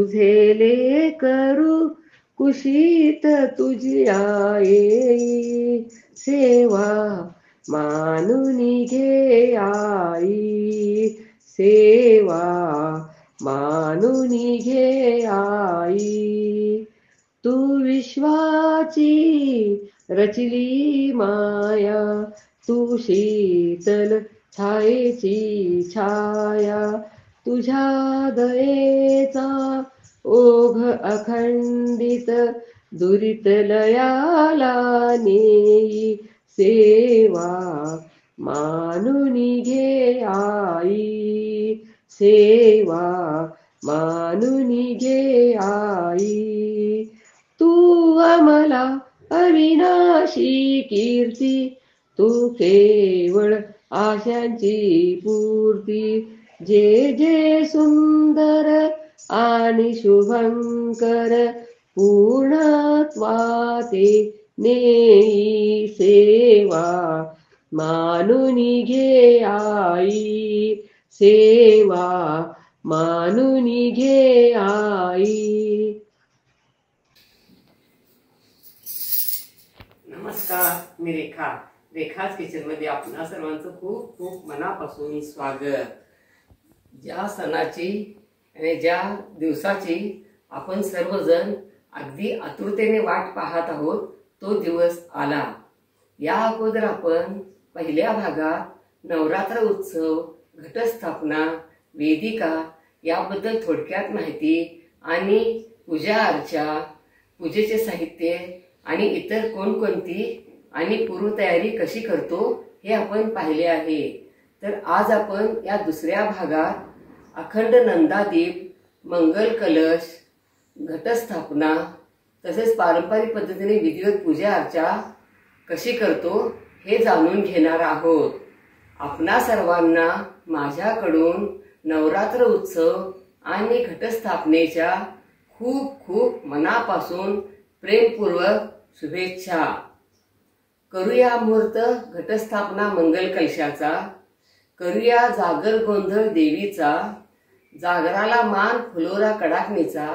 तुझे लेकरू कुशीत तुझी आई, सेवा मानून घे आई, सेवा मानून घे आई. तू विश्वाची रचली माया, तू शीतल छायेची छाया, तुझ्या दयेचा ओघ अखंडित दुरित लयाला नेई, सेवा मानून घे आई, सेवा मानून घे आई. तू अमला अविनाशी कीर्ती, तू केवळ आशांची पूर्ती, जे जे सुंदर आणि शुभंकर पूर्णत्वाते नेई, सेवा मानून घे आई, सेवा मानून घे आई. नमस्कार, मी रेखाच किचन मध्ये आपणा सर्वांचं खूप खूप मनापासून स्वागत. ज्या सणाची आणि ज्या दिवसाची आपण सर्वजण अगदी आतुरतेने वाट पाहत आहोत, तो दिवस आला. या अगोदर आपण पहिल्या भागात नवरात्र उत्सव, घटस्थापना, वेदिका याबद्दल थोडक्यात माहिती आणि पूजा अर्चा, पूजेचे साहित्य आणि इतर कोणकोणती आणि पूर्वतयारी कशी करतो हे आपण पाहिले आहे. तर आज आपण या दुसऱ्या भागात अखंड नंदादीप, मंगल कलश, घटस्थापना तसेच पारंपरिक पद्धतीने विधिवत पूजा अर्चा कशी करतो हे जाणून घेणार आहोत. आपणा सर्वांना माझ्याकडून नवरात्र उत्सव आणि घटस्थापनेच्या खूप खूप मनापासून प्रेमपूर्वक शुभेच्छा. करूया मुहूर्त घटस्थापना मंगल कलशाचा, करूया जागर गोंधळ देवीचा, जागराला मान फुलोरा कडाकणीचा,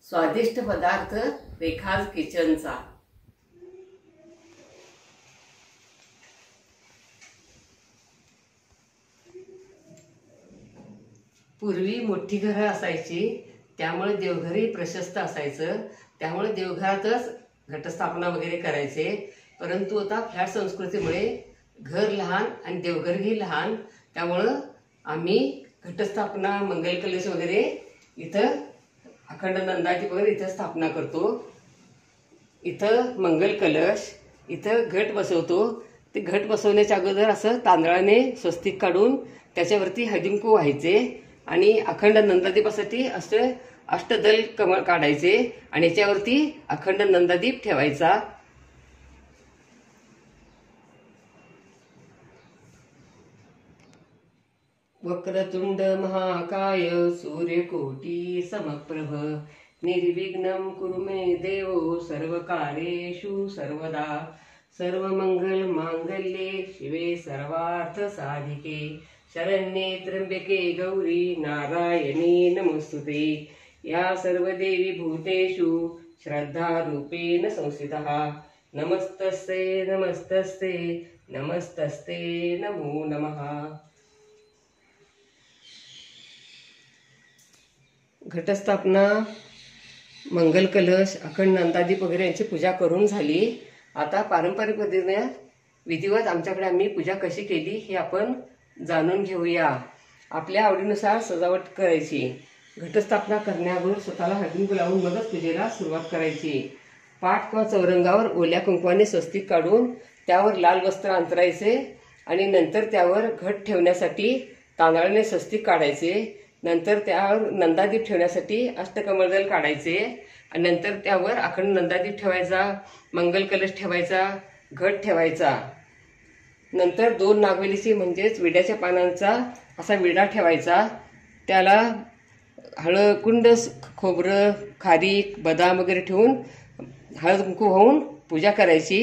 स्वादिष्ट पदार्थ रेखाज किचनचा. पूर्वी मोठी घरं असायची, त्यामुळे देवघरही प्रशस्त असायचं, त्यामुळे देवघरातच घटस्थापना वगैरे करायचे. परंतु आता फ्लॅट संस्कृतीमुळे घर लहान आणि देवघरही लहान, त्यामुळं आम्ही घटस्थापना, मंगल कलश वगैरे इथं अखंड नंदादीप वगैरे इथं स्थापना करतो. इथं मंगल कलश, इथं घट बसवतो. ते घट बसवण्याच्या अगोदर असं तांदळाने स्वस्तिक काढून त्याच्यावरती हळदीकुंकू व्हायचे आणि अखंड नंदादीपासाठी असं अष्टदल कमळ काढायचे आणि याच्यावरती अखंड नंदादीप ठेवायचा. वक्रतुंड महाकाय सूर्यकोटी समप्रभ निर्विघ्नं कुरु मे देव सर्वकार्येषु सर्वदा. सर्वमंगल मांगल्ये शिवे सर्वार्थ साधिके शरण्ये त्र्यंबके गौरी नारायणी नमोस्तुते. या सर्व देवी भूतेषु श्रद्धारूपेण संस्थितः. नमस्तस्ते नमस्तस्ते नमस्तस्ते नमो नमः. घटस्थापना, मंगल कलश, अखंड नंदादीप वगैरे यांची पूजा करून झाली. आता पारंपरिक पद्धतीने विधिवत आमच्याकडे आम्ही पूजा कशी केली हे आपण जाणून घेऊया. आपल्या आवडीनुसार सजावट करायची. घटस्थापना करण्यावर स्वतःला हळदीकुंकू लावून मगच पूजेला सुरुवात करायची. पाट किंवा चौरंगावर ओल्या कुंकवाने स्वस्तिक काढून त्यावर लाल वस्त्र अंतरायचे आणि नंतर त्यावर घट ठेवण्यासाठी तांदळाने स्वस्तिक काढायचे. नंतर त्यावर नंदादीप ठेवण्यासाठी अष्टकमळदल काढायचे आणि नंतर त्यावर अखंड नंदादीप ठेवायचा, मंगल कलश ठेवायचा, घट ठेवायचा. नंतर 2 नागवेलीची म्हणजेच विड्याच्या पानांचा असा विडा ठेवायचा. त्याला हळद, कुंड, खोबरं, खारीक, बदाम वगैरे ठेवून हळद कुंकू होऊन पूजा करायची.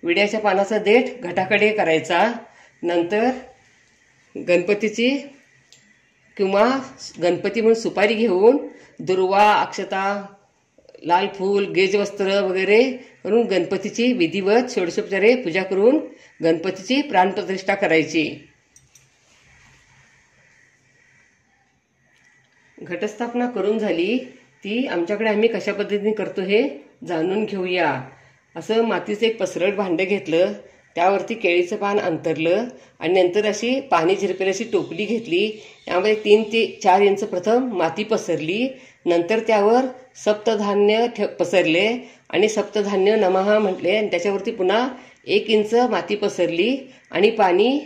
विड्याच्या पानाचा देठ घटाकडे करायचा. नंतर गणपतीची किंवा गणपती म्हणून सुपारी घेऊन दुर्वा, अक्षता, लाल फूल, गेज वस्त्र वगैरे करून गणपतीची विधिवत षोडशोपचारे पूजा करून गणपतीची प्राणप्रतिष्ठा करायची. घटस्थापना करून झाली ती आमच्याकडे आम्ही कशा पद्धतीने करतो हे जाणून घेऊया. असं मातीचं एक पसरट भांडं घेतलं, त्यावरती केळीचं पान अंतरलं आणि नंतर अशी पाणी झिरपेल अशी टोपली घेतली. त्यामध्ये 3 ते 4 इंच प्रथम माती पसरली. नंतर त्यावर सप्तधान्य पसरले आणि सप्तधान्य नमः म्हटले आणि त्याच्यावरती पुन्हा 1 इंच माती पसरली आणि पाणी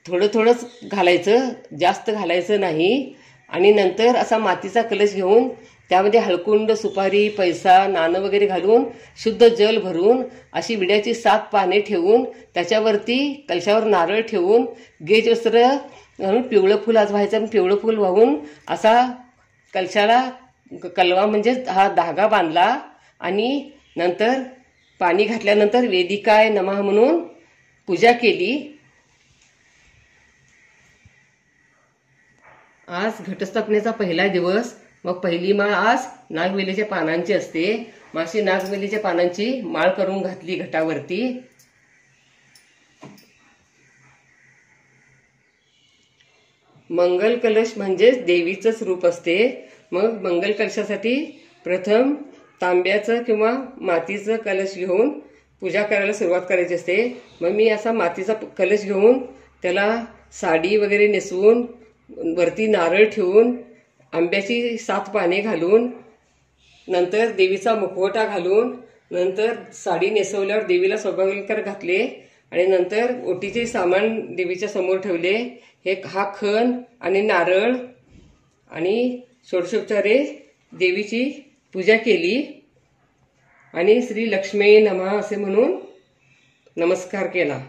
थोडं थोडंच घालायचं, जास्त घालायचं नाही. आणि नंतर असा मातीचा कलश घेऊन त्यामध्ये हळकुंड, सुपारी, पैसा, नाणं वगैरे घालून शुद्ध जल भरून अशी विड्याची 7 पाने ठेवून त्याच्यावरती कलशावर नारळ ठेवून गेज वस्त्र घालून पिवळं फूल आज व्हायचं आणि पिवळं फूल वाहून असा कलशाला कलवा म्हणजे हा धागा बांधला आणि नंतर पाणी घातल्यानंतर वेदिकाय नमः म्हणून पूजा केली. आज घटस्थापनेचा पहिला दिवस. मग पहिली माळ आज नागवेलीच्या पानांची असते. मग अशी नागवेलीच्या पानांची माळ करून घातली घटावरती. मंगल कलश म्हणजेच देवीचंच रूप असते. मग मंगल कलशासाठी प्रथम तांब्याचं किंवा मातीचं कलश घेऊन पूजा करायला सुरुवात करायची असते. मग मी असा मातीचा कलश घेऊन त्याला साडी वगैरे नेसवून वरती नारळ ठेवून आंब्याची 7 पाने घालून नंतर देवीचा मुखवटा घालून नंतर साडी नेसवल्यावर देवीला सौभाग्यालंकार घातले आणि नंतर ओटीचे सामान देवीच्या समोर ठेवले. हा खण आणि नारळ आणि षोडशोपचारे देवीची पूजा केली आणि श्री लक्ष्मी नमः असे म्हणून नमस्कार केला.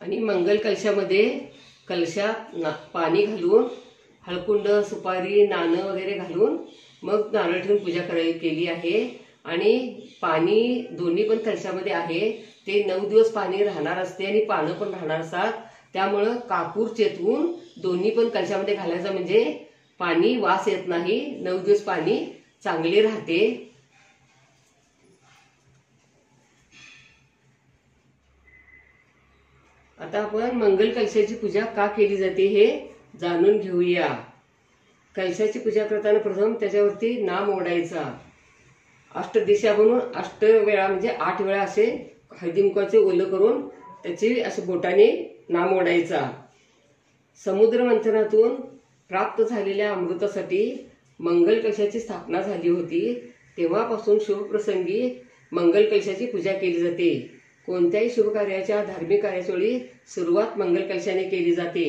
आणि मंगल कलशामध्ये कलशात पाणी घालून हळकुंड, सुपारी, नाणं वगैरे घालून मग नारळ ठेवून पूजा केली आहे. आणि पाणी दोन्ही पण कलशामध्ये आहे. ते 9 दिवस पाणी राहणार असते आणि पानं पण राहणार असतात. त्यामुळं कापूर चेतवून दोन्ही पण कलशामध्ये घालायचं म्हणजे पाणी वास येत नाही. 9 दिवस पाणी चांगले राहते. आता आपण मंगल कलशाची पूजा का केली जाते हे जाणून घेऊया. कलशाची पूजा करताना प्रथम त्याच्यावरती नाम ओढायचा. अष्टदिशा बनवून 8 वेळा म्हणजे 8 वेळा असे हळदीकुंकवाचे ओलं करून त्याची असे बोटाने नाम ओढायचा. समुद्र मंथनातून प्राप्त झालेल्या अमृतासाठी मंगल कलशाची स्थापना झाली होती. तेव्हापासून शुभप्रसंगी मंगल कलशाची पूजा केली जाते. कोणत्याही शुभ कार्याच्या, धार्मिक कार्याच्या वेळी सुरुवात मंगल कलशाने केली जाते.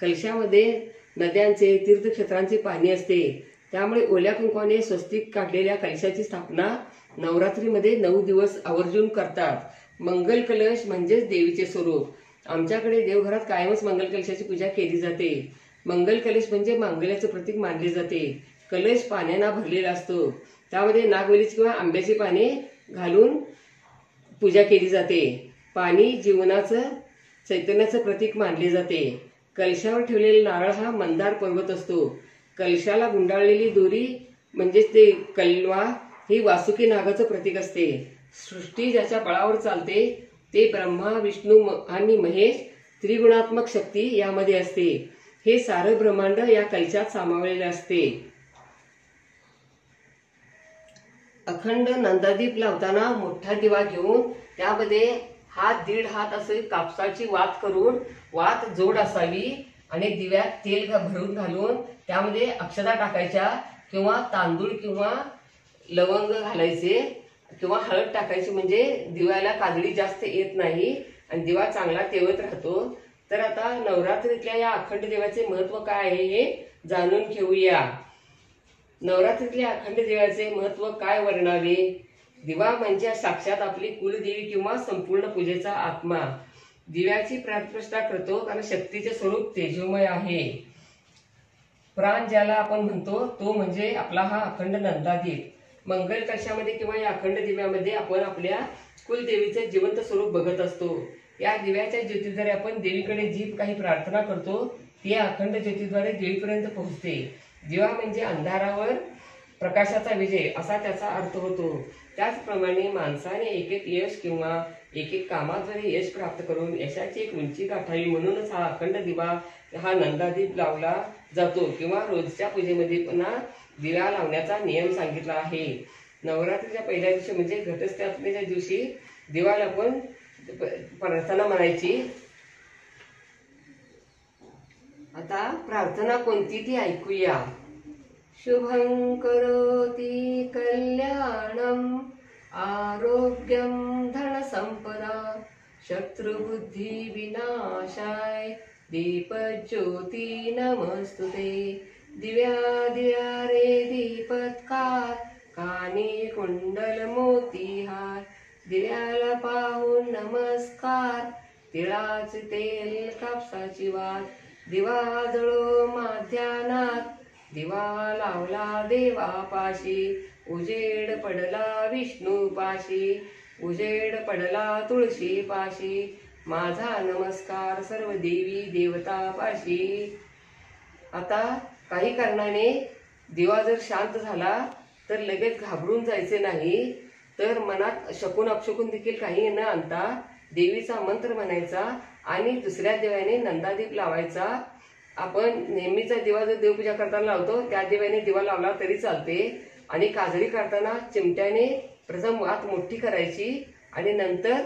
कलशामध्ये नद्यांचे, तीर्थक्षेत्रांचे पाणी असते. त्यामुळे ओल्या कुंकवाने स्वस्तिक काढलेल्या कलशाची स्थापना नवरात्रीमध्ये 9 दिवस आवर्जून करतात. मंगल कलश म्हणजेच देवीचे स्वरूप. आमच्याकडे देवघरात कायमच मंगल कलशाची पूजा केली जाते. मंगल कलश म्हणजे मांगल्याचं प्रतीक मानले जाते. कलश पाण्याने भरलेला असतो. त्यामध्ये नागवेलीची किंवा आंब्याची पाने घालून पूजा केली जाते. पाणी जीवनाचं, चैतन्याचं प्रतीक मानले जाते. कलशावर ठेवलेला नारळ हा मंदार पर्वत असतो. कलशाला गुंडाळलेली दोरी म्हणजेच ते कलवा ही वासुकी नागाचं प्रतीक असते. सृष्टी ज्याच्या बळावर चालते ते ब्रह्मा, विष्णू आणि महेश त्रिगुणात्मक शक्ती यामध्ये असते. हे सारं ब्रह्मांड या कलशात सामावलेले असते. अखंड नंदादीप लावताना मोठा दिवा घेऊन त्यामध्ये 1.5 हात असे कापसाची वात करून वात जोड असावी आणि दिव्यात तेल भरून घालून त्यामध्ये अक्षता टाकायच्या किंवा तांदूळ किंवा लवंग घालायचे किंवा हळद टाकायची म्हणजे दिव्याला काजळी जास्त येत नाही आणि दिवा चांगला तेवत राहतो. तर आता नवरात्रीतल्या या अखंड दिव्याचे महत्व काय आहे हे जाणून घेऊया. नवरात्रीतल्या अखंड दिव्याचे महत्व काय वर्णावे. दिवा म्हणजे साक्षात आपली कुलदेवी किंवा संपूर्ण पूजेचा आत्मा. दिव्याची प्राणप्रतिष्ठा करतो कारण शक्तीचे स्वरूप तेजोमय आहे. प्राण ज्याला आपण म्हणतो तो म्हणजे आपला हा अखंड नंदादीप. मंगल कलशामध्ये किंवा या अखंड दिव्यामध्ये आपण आपल्या कुलदेवीचे जिवंत स्वरूप बघत असतो. या दिव्याच्या ज्योतीद्वारे आपण देवीकडे जी काही प्रार्थना करतो ती अखंड ज्योतीद्वारे दिवीपर्यंत पोहोचते. दिवा म्हणजे अंधारावर प्रकाशाचा विजय असा त्याचा अर्थ होतो. त्याचप्रमाणे माणसाने एक एक यश किंवा एक एक कामाद्वारे यश प्राप्त करून यशाची एक उंची गाठावी म्हणूनच हा अखंड दिवा हा नंदादीप लावला जातो किंवा रोजच्या पूजेमध्ये पुन्हा दिवा लावण्याचा नियम सांगितला आहे. नवरात्रीच्या पहिल्या दिवशी म्हणजे घटस्थापनेच्या दिवशी दिवा लावून प्रार्थना म्हणायची. आता प्रार्थना कोणती ती ऐकूया. शुभं करोति कल्याणं आरोग्यं धनसंपदा शत्रुबुद्धि विनाशाय दीपज्योती नमस्तुते. दिव्या दिया रे दीपत्कार कानी कुंडल मोतीहार दिव्याला पाहून नमस्कार तिळाचे तेल कापसाची वात दिवा जळो माध्यानात दिवा लावला देवापाशी उजेड पडला विष्णूपाशी उजेड पडला तुळशीपाशी माझा नमस्कार सर्व देवी देवतापाशी. आता काही कारणाने दिवा जर शांत झाला तर लगेच घाबरून जायचे नाही, तर मनात शकून अपशकून देखील काही न आणता देवीचा मंत्र म्हणायचा आणि दुसऱ्या दिव्याने नंदादीप लावायचा. आपण नेहमीचा दिवा जो देवपूजा करताना लावतो त्या दिव्याने दिवा लावला तरी चालते. आणि काजळी काढताना चिमट्याने प्रथम वात मोठी करायची आणि नंतर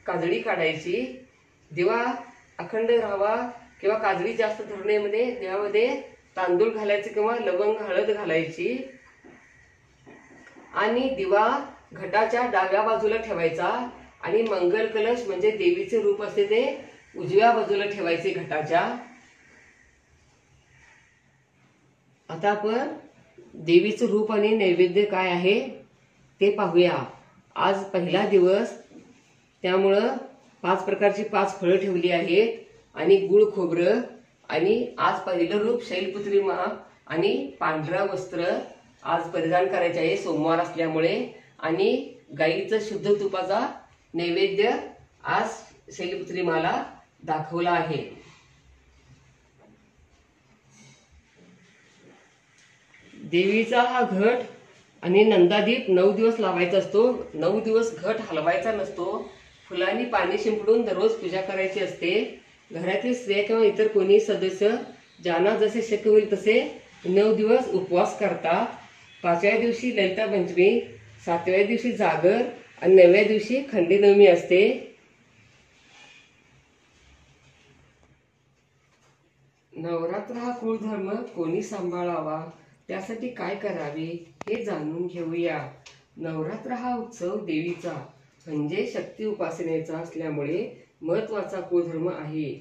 काजळी काढायची. दिवा अखंड राहावा किंवा काजळी जास्त धरू नये मध्ये दिव्यामध्ये तांदूळ घालायचे किंवा लवंग हळद घालायची. आणि दिवा घटाच्या डाव्या बाजूला ठेवायचा आणि मंगल कलश म्हणजे देवीचे रूप असते ते उजव्या बाजूला ठेवायचे घटाच्या. आता आपण देवीचं रूप आणि नैवेद्य काय आहे ते पाहूया. आज पहिला दिवस त्यामुळं 5 प्रकारची 5 फळं ठेवली आहेत आणि गुळ खोबरं. आणि आज पहिलं रूप शैलपुत्री मा आणि पांढरा वस्त्र आज परिधान करायचे आहे सोमवार असल्यामुळे. आणि गाईचं शुद्ध तुपाचा नैवेद्य आज शैलपुत्री माला दाखवला आहे. देवीचा हा घट आणि नंदादीप 9 दिवस लावायचा असतो. 9 दिवस घट हलवायचा नसतो. फुलांनी पाणी शिंपडून दररोज पूजा करायची असते. घरातील स्त्रिया किंवा इतर कोणी सदस्य ज्यांना जसे शक्य होईल तसे 9 दिवस उपवास करतात. 5व्या दिवशी ललिता पंचमी, 7व्या दिवशी जागर आणि 9व्या दिवशी खंडीनवमी असते. नवरात्र हा कुळधर्म कोणी सांभाळावा त्यासाठी काय करावे हे जाणून घेऊया. नवरात्र हा उत्सव देवीचा म्हणजे शक्ती उपासनेचा असल्यामुळे महत्वाचा कुळधर्म आहे.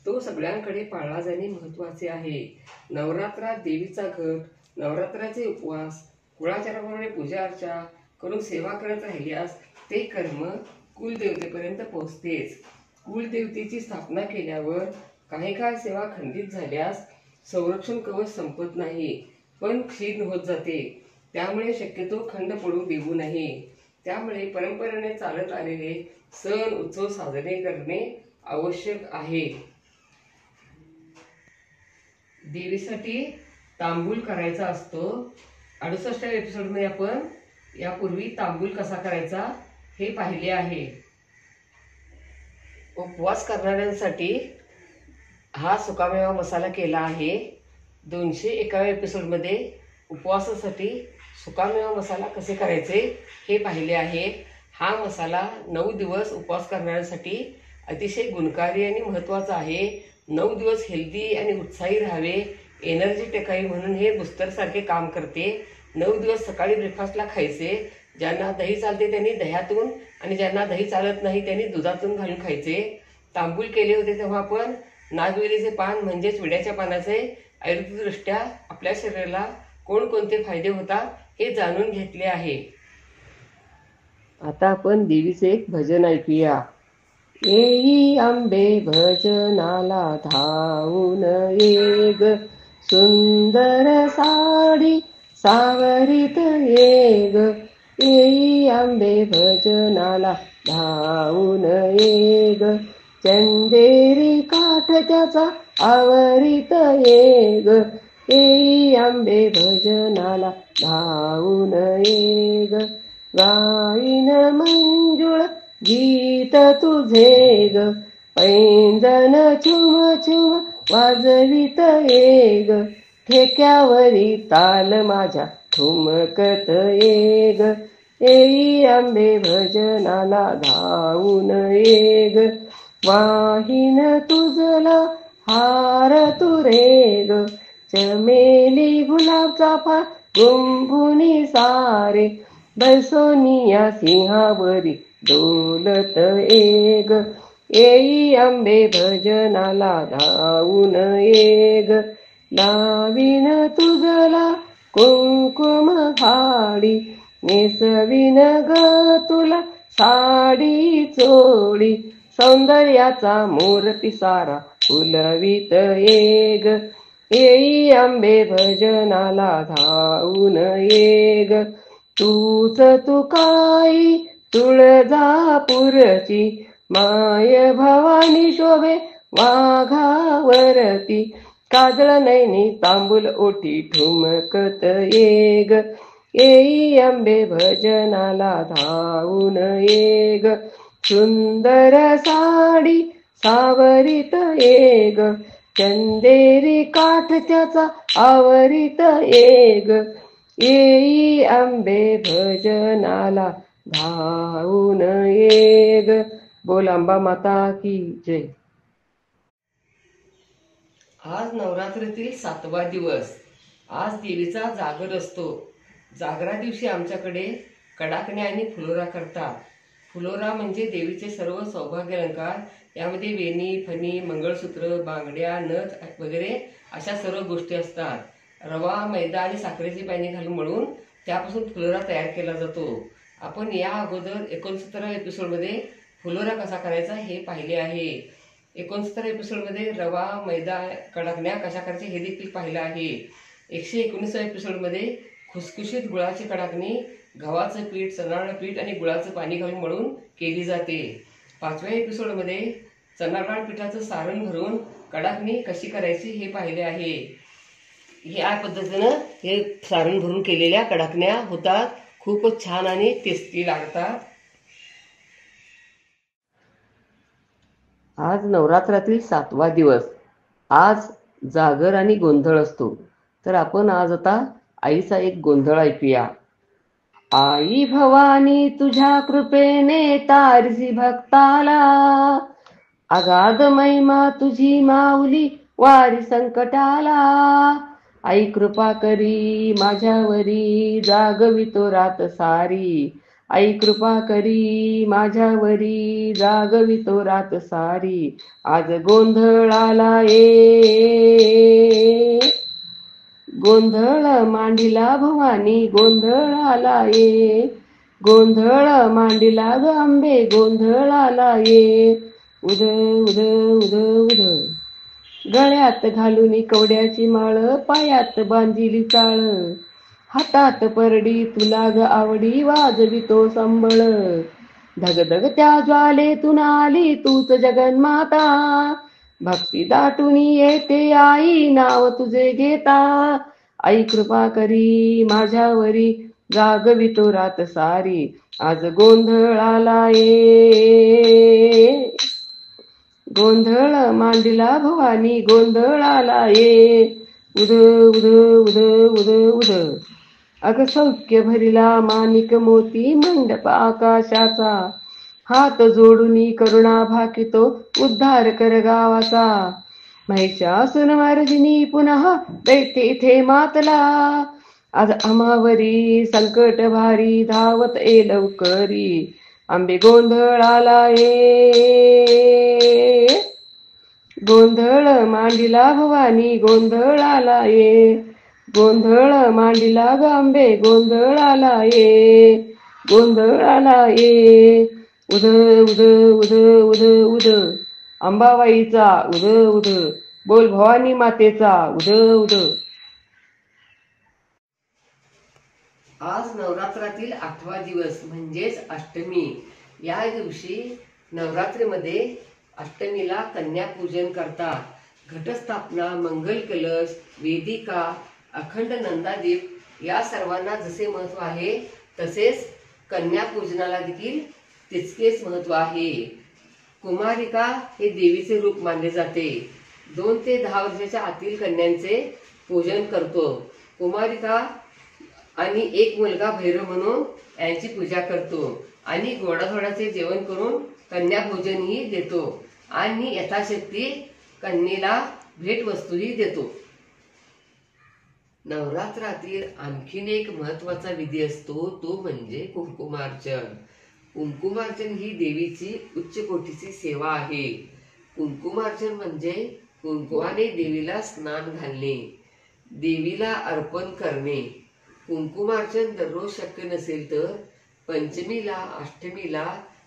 तो सगळ्यांकडे पाळला जाणे महत्वाचे आहे. नवरात्रात देवीचा घट, नवरात्राचे उपवास, कुळाचाराप्रमाणे पूजा अर्चा करून सेवा करत राहिल्यास ते कर्म कुलदेवतेपर्यंत पोहोचतेच. कुलदेवतेची स्थापना केल्यावर काही काळ सेवा खंडित झाल्यास संरक्षण कवच संपत नाही पण क्षीण होत जाते. त्यामुळे शक्यतो खंड पडू देऊ नये. त्यामुळे परंपरेने चालत आलेले सण उत्सव साजरे करणे आवश्यक आहे. देवीसाठी तांबूल करायचा असतो. 68व्या एपिसोडमध्ये आपण यापूर्वी तांबूल कसा करायचा हे पाहिले आहे. उपवास करणाऱ्यांसाठी हा सुकामेवा मसाला केला आहे. 201व्या एपिसोडमध्ये उपवासासाठी सुकामेवा मसाला कसे करायचे हे पाहिले आहे. हा मसाला 9 दिवस उपवास करणाऱ्यांसाठी अतिशय गुणकारी आणि महत्त्वाचा आहे. 9 दिवस हेल्दी आणि उत्साही राहावे, एनर्जी टेकावी म्हणून हे बूस्टर सारखे काम करते. 9 दिवस सकाळी ब्रेकफास्टला खायचे. ज्यांना दही चालते त्यांनी दह्यातून आणि ज्यांना दही चालत नाही त्यांनी दुधातून घालून खायचे. तांबूल केले होते तेव्हा आपण नागवेलीचे पान म्हणजेच विड्याच्या पानाचे आयुर्वेददृष्ट्या आपल्या शरीराला कोणकोणते फायदे होतात हे जाणून घेतले आहे. आता आपण देवीचे एक भजन ऐकूया. येई आंबे भजनाला धावून ये ग, सुंदर साडी सावरीत ये ग. येई आंबे भजनाला धावून ये ग, चंदेरी काठ त्याचा आवरित ये ग. येई आंबे भजनाला धावून ये ग. गाईन मंजुळ गीत तुझे ग. पैंजण छुम छुम वाजवित ये ग. ठेक्यावरी ताल माझ्या ठुमकत ये ग. येई आंबे भजनाला धावून ये ग. वाहीन तुझला हार तुरे ग. चमेली गुलाब चाफा गुंफुनी सारे. बसोनिया सिंहावरी डोलत ये ग. येई आंबे भजनाला धावून ये ग. लावीन तुझला कुंकुम हाडी. नेसवीन ग तुला साडी चोळी. सौंदर्याचा मोर पिसारा फुलवित ये ग. येई आंबे भजनाला धावून ये ग. तूच तू काही तुळजापूरची. माय भवानी शोभे वाघावरती. काजळ नैनी तांबूल ओठी ठुमकत ये ग. येई आंबे भजनाला धावून ये ग. सुंदर साडी सावरित ये ग. चंदेरी काठ त्याचा आवरित ये ग. येई आंबे भजनाला धावून ये ग. बोल अंबा माता की जय. आज नवरात्रीतील 7वा दिवस. आज देवीचा जागर असतो. जागरा दिवशी आमच्याकडे कडाकण्या आणि फुलोरा करतात. फुलोरा म्हणजे देवीचे सर्व सौभाग्य अलंकार. यामध्ये वेणी, फणी, मंगळसूत्र, बांगड्या, नथ वगैरे अशा सर्व गोष्टी असतात. रवा, मैदा आणि साखरेची पाणी घालून मळून त्यापासून फुलोरा तयार केला जातो. आपण या अगोदर 69व्या एपिसोडमध्ये फुलोरा कसा करायचा हे पाहिले आहे. 69व्या एपिसोडमध्ये रवा, मैदा, कडाकण्या कशा करायचे हे देखील पाहिलं आहे. 119व्या एपिसोडमध्ये खुसखुशीत गुळाची कडाकणी गव्हाचं पीठ, चणाडाळ पीठ आणि गुळाचं पाणी घालून मळून केली जाते. 5व्या एपिसोडमध्ये चणाडाळ पिठाचं सारण भरून कडाकणी कशी करायची हे पाहिले आहे. या पद्धतीनं हे सारण भरून केलेल्या कडाकण्या होतात. खूपच छान आणि टेस्टी लागतात. आज नवरात्रातील 7वा दिवस. आज जागर आणि गोंधळ असतो. तर आपण आज आता आईचा एक गोंधळ ऐकूया. आई भवानी तुझ्या कृपेने तारसी भक्ताला. अगाध महिमा तुझी माऊली वारी संकटाला. आई कृपा करी माझ्यावरी जागवितो रात सारी. आई कृपा करी माझ्यावरी जागवितो रात सारी. आज गोंधळाला ये. गोंधळ मांडिला भवानी गोंधळाला ये. गोंधळ मांडिला ग अंबे गोंधळाला ये. उद उद उद उद. गळ्यात घालून कवड्याची माळ, पायात बांधिली चाळ. हातात परडी तुला ग आवडी वाजवितो संबळ. धगधग त्या ज्वालेतून आली तूच जगन्माता. भक्ती दाटून येते आई नाव तुझे घेता. आई कृपा करी माझ्यावरी जागवितो रात सारी. आज गोंधळाला ये. गोंधळ मांडिला भवानी गोंधळाला ये. उद उद उद उद उद. अग सौख्य भरिला माणिक मोती मंडप आकाशाचा. हात जोडून करुणा भाकितो उद्धार कर गावाचा. महिषासुर मर्दिनी पुन्हा दैत्य इथे मातला. आज आम्हावरी संकट भारी धावत ये लवकरी. आंबे गोंधळाला ये. गोंधळ मांडिला भवानी गोंधळाला ये. गोंधळ मांडिला ग अंबे गोंधळाला ये. गोंधळाला ये. उद उद उद उद उद. अंबाबाईचा उद उद. बोल भवानी मातेचा उद उद. आज नवरात्रातील 8वा दिवस म्हणजेच अष्टमी. या दिवशी नवरात्रीमध्ये अष्टमीला कन्या पूजन करतात. घटस्थापना, मंगल कलश, वेदिका, अखंड नंदादीप या सर्वांना जसे महत्त्व आहे तसेच कन्यापूजनाला देखील तितकेच महत्त्व आहे. कुमारिका हे देवीचे रूप मानले जाते. 2 ते 10 वर्षाच्या आतील कन्यांचे पूजन करतो. कुमारिका आणि एक मुलगा भैरव म्हणून यांची पूजा करतो आणि गोडाधोडाचे जेवण करून कन्याभोजनही देतो आणि यथाशक्ती कन्येला भेटवस्तूही देतो. नवरात्रातील आणखीन एक महत्वाचा विधी असतो तो म्हणजे कुंकुमार्चन. कुंकुमार्चन ही देवीची उच्च कोटीची सेवा आहे. कुंकुमार्चन म्हणजे कुंकुमाने देवीला स्नान घालणे, देवीला अर्पण करणे. कुंकुमार्चन दररोज शक्य नसेल तर पंचमीला, अष्टमीला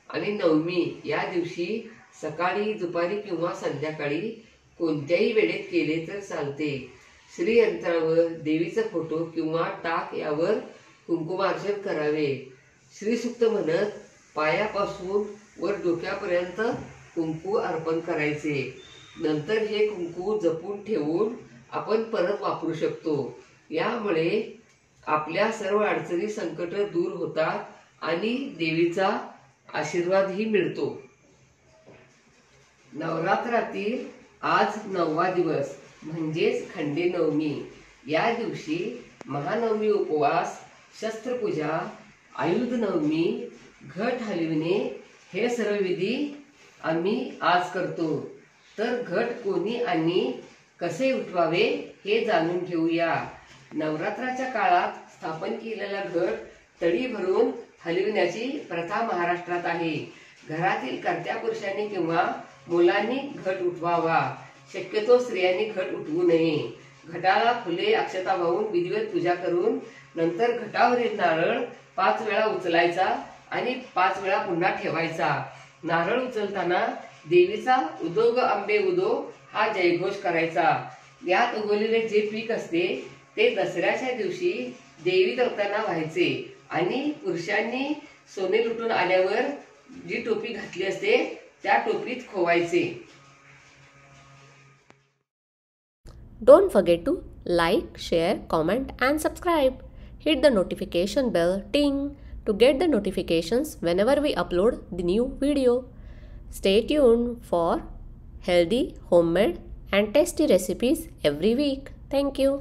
आणि नवमी या दिवशी सकाळी, दुपारी किंवा संध्याकाळी कोणत्याही वेळेत केले तर चालते. श्रीयंत्रावर देवीचा फोटो किंवा टाक यावर कुंकुमार्चन करावे. श्रीसूक्त म्हणत पायापासून वर डोक्यापर्यंत कुंकू अर्पण करायचे. नंतर हे कुंकू जपून ठेवून आपण परत वापरू शकतो. यामुळे आपल्या सर्व अडचणी, संकट दूर होतात आणि देवीचा आशीर्वादही मिळतो. नवरात्रातील आज 9वा दिवस म्हणजेच खंडेनवमी. या दिवशी महानवमी उपवास, शस्त्रपूजा, आयुध नवमी, घट हलविणे हे सर्व विधी आम्ही आज करतो. तर घट कोणी आणि कसे उठवावे हे जाणून घेऊया. नवरात्राच्या काळात स्थापन केलेला घट तळी भरून हलविण्याची प्रथा महाराष्ट्रात आहे. घरातील कर्त्या पुरुषांनी किंवा मुलांनी घट उठवावा. शक्यतो स्त्रियांनी घट उठवू नये. घटाला फुले, अक्षता वाहून विधिवत पूजा करून नंतर घटावरील नारळ 5 वेळा उचलायचा आणि 5 वेळा पुन्हा ठेवायचा. नारळ उचलताना देवीचा उदो ग अंबे उदो हा जयघोष करायचा. यात उगवलेले जे पीक असते ते दसऱ्याच्या दिवशी देवी देवतांना व्हायचे आणि पुरुषांनी सोने लुटून आल्यावर जी टोपी घातली असते त्या टोपीत खोवायचे. Don't forget to like, share, comment and subscribe. Hit the notification bell ting to get the notifications whenever we upload the new video. Stay tuned for healthy, homemade and tasty recipes every week. Thank you.